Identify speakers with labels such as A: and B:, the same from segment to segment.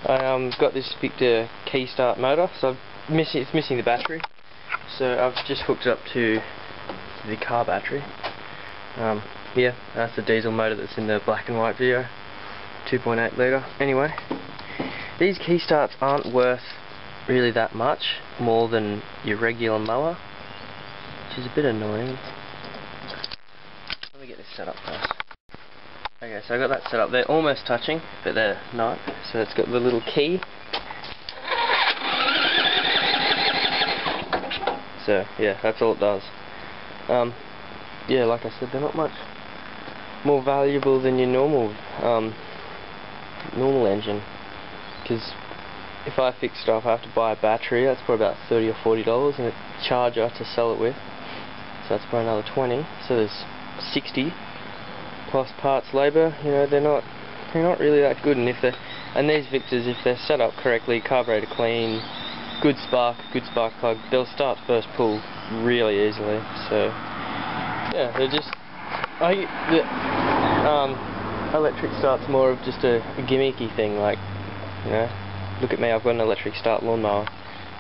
A: I got this Victor key start motor, so it's missing the battery. So I've just hooked it up to the car battery. Yeah, that's the diesel motor that's in the black and white video, 2.8 litre. Anyway, these key starts aren't worth really that much more than your regular mower, which is a bit annoying. Let me get this set up first. Okay, so I got that set up. They're almost touching, but they're not. So it's got the little key. So yeah, that's all it does. Yeah, like I said, they're not much more valuable than your normal engine. Because if I fix it up, I have to buy a battery. That's probably about $30 or $40, and a charger to sell it with. So that's probably another 20. So there's 60 plus parts, labour. You know, they're not really that good. And these Victors, if they're set up correctly, carburetor clean, good spark plug, they'll start first pull really easily. So yeah, they're just electric start's more of just a gimmicky thing. Like, you know, look at me, I've got an electric start lawnmower.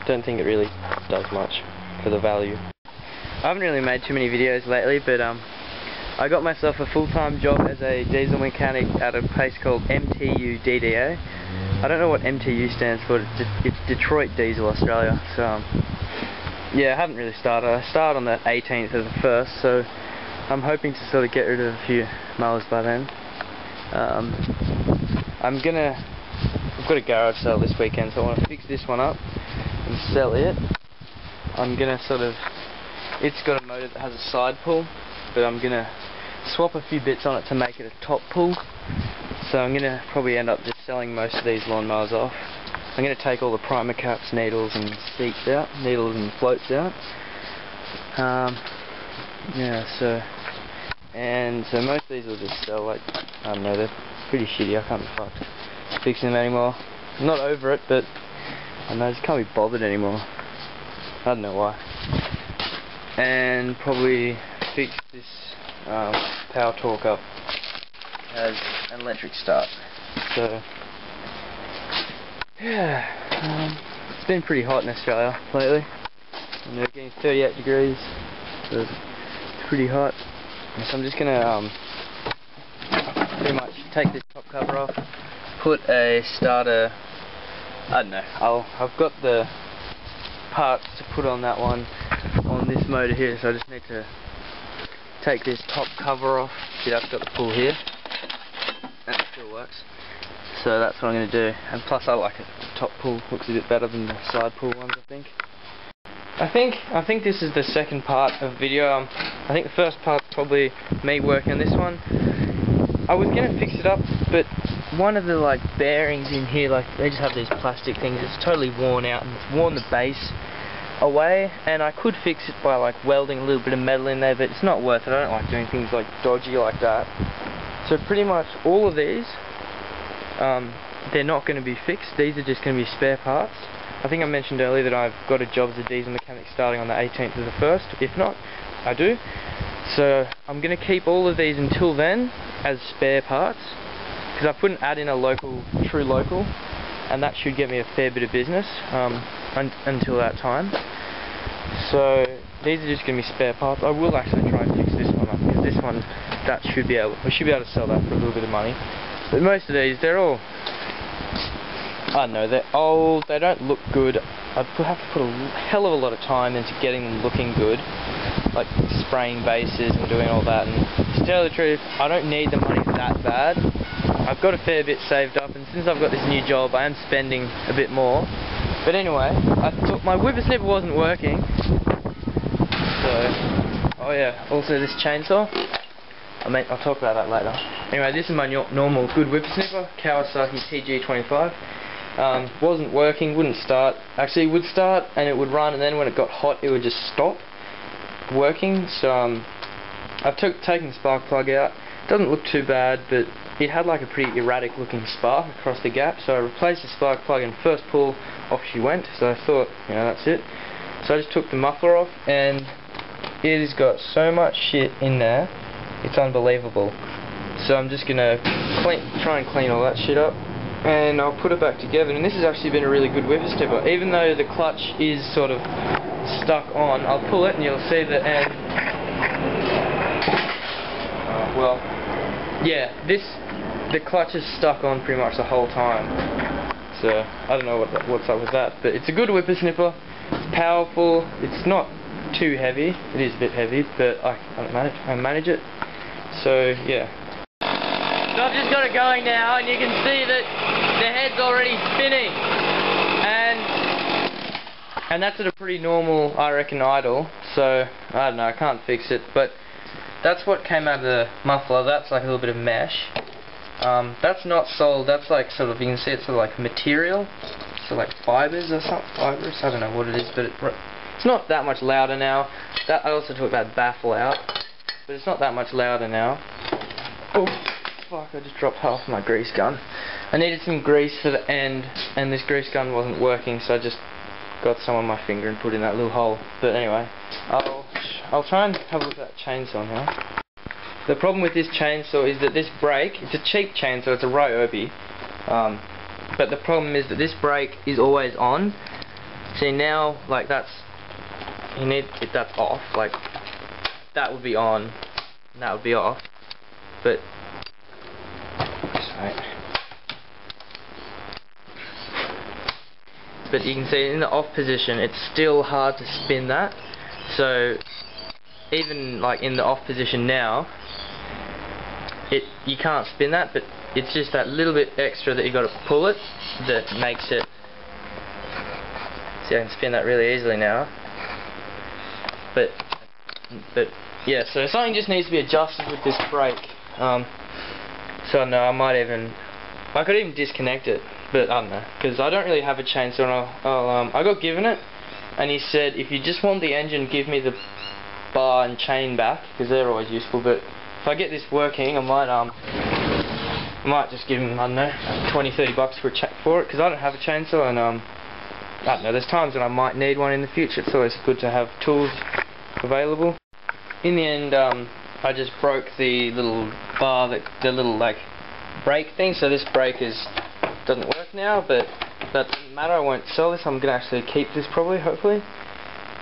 A: Don't think it really does much for the value. I haven't really made too many videos lately, but I got myself a full-time job as a diesel mechanic at a place called MTU DDA. I don't know what MTU stands for. It's Detroit Diesel Australia. So yeah, I haven't really started. I start on the 18th of the 1st, so I'm hoping to sort of get rid of a few mowers by then. I've got a garage sale this weekend, so I want to fix this one up and sell it. I'm gonna it's got a motor that has a side pull, but I'm gonna swap a few bits on it to make it a top pull. So I'm gonna probably end up just selling most of these lawnmowers off. I'm gonna take all the primer caps, needles and seats out, needles and floats out. Yeah, so most of these will just sell. Like, I don't know, they're pretty shitty. I can't be fucked fixing them anymore. I'm not over it, but I know I just can't be bothered anymore. I don't know why. And probably fix this power torque up as an electric start. So yeah, it's been pretty hot in Australia lately. And they're getting 38 degrees, so it's pretty hot. So I'm just gonna pretty much take this top cover off, put a starter. I don't know. I've got the parts to put on that one on this motor here, so I just need to take this top cover off. See, I've got the pull here. That still works. So that's what I'm going to do. And plus, I like it. The top pull looks a bit better than the side pull ones, I think. I think this is the second part of the video. I think the first part's probably me working on this one. I was going to fix it up, but one of the bearings in here, they just have these plastic things. It's totally worn out and it's worn the base away, and I could fix it by welding a little bit of metal in there, but it's not worth it. I don't like doing things dodgy like that. So pretty much all of these, they're not going to be fixed. These are just going to be spare parts. I think I mentioned earlier that I've got a job as a diesel mechanic starting on the 18th of the 1st. If not, I do. So I'm going to keep all of these until then as spare parts, because I put an ad in a true local, and that should get me a fair bit of business until that time. So these are just going to be spare parts. I will actually try and fix this one up, because this one, we should be able to sell that for a little bit of money. But most of these, they're all, I don't know, they're old, they don't look good. I'd have to put a hell of a lot of time into getting them looking good, like spraying bases and doing all that. And to tell the truth, I don't need the money that bad. I've got a fair bit saved up, and since I've got this new job, I am spending a bit more. But anyway, I thought my whippersnipper wasn't working. So, oh yeah, also this chainsaw. I'll talk about that later. Anyway, this is my normal good whippersnipper, Kawasaki TG25. Wasn't working, wouldn't start. Actually, it would start and it would run, and then when it got hot, it would just stop working. So I've taken the spark plug out. Doesn't look too bad, but it had a pretty erratic looking spark across the gap. So I replaced the spark plug, and first pull, off she went. So I thought, that's it. So I just took the muffler off, and it has got so much shit in there. It's unbelievable. So I'm just gonna try and clean all that shit up. and I'll put it back together, and this has actually been a really good whipper snipper. Even though the clutch is sort of stuck on, I'll pull it and you'll see the end. Well, yeah, the clutch is stuck on pretty much the whole time. So I don't know what's up with that, but it's a good whipper snipper. It's powerful. It's not too heavy. It is a bit heavy, but I manage it. So yeah. So I've just got it going now, and you can see that the head's already spinning, and that's at a pretty normal, I reckon, idle. So I don't know, I can't fix it, but that's what came out of the muffler. That's like a little bit of mesh. That's not solid. That's like sort of, you can see it's sort of like material, so like fibers or something. Fibers. I don't know what it is, but it's not that much louder now. That I also talked about baffle out, but it's not that much louder now. Oh. Fuck, I just dropped half my grease gun. I needed some grease for the end, and this grease gun wasn't working, so I just got some on my finger and put in that little hole. But anyway, I'll try and have a look at that chainsaw now. The problem with this chainsaw is that this brake, it's a cheap chainsaw, it's a Ryobi, but the problem is that this brake is always on. See now, like that's off, like that would be on, and that would be off, but but you can see in the off position it's still hard to spin that. So even like in the off position now, you can't spin that, but it's just that little bit extra that you got to pull it that makes it. See, I can spin that really easily now. But yeah, so something just needs to be adjusted with this brake. So no, I could even disconnect it, but I don't know, because I don't really have a chainsaw, and I got given it, and he said if you just want the engine, give me the bar and chain back, because they're always useful. But if I get this working, I might just give him, I don't know, 20-30 bucks for it, because I don't have a chainsaw, and I don't know, there's times when I might need one in the future. It's always good to have tools available. In the end, I just broke the little bar, the little like brake thing, so this brake doesn't work now, but that doesn't matter. I won't sell this. I'm gonna actually keep this probably, hopefully.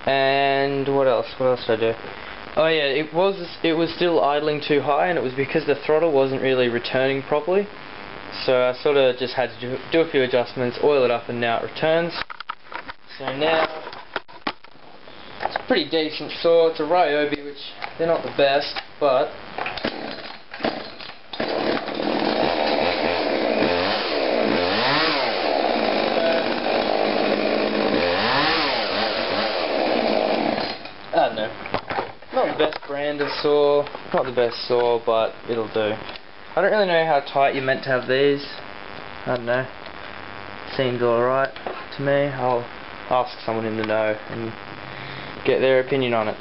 A: And what else did I do? Oh yeah, it was still idling too high, and it was because the throttle wasn't really returning properly. So I sort of just had to do a few adjustments, oil it up, and now it returns. So now it's a pretty decent saw. It's a Ryobi, which they're not the best, but I don't know. Not the best brand of saw, not the best saw, but it'll do. I don't really know how tight you're meant to have these. I don't know. Seems alright to me. I'll ask someone in the know and get their opinion on it.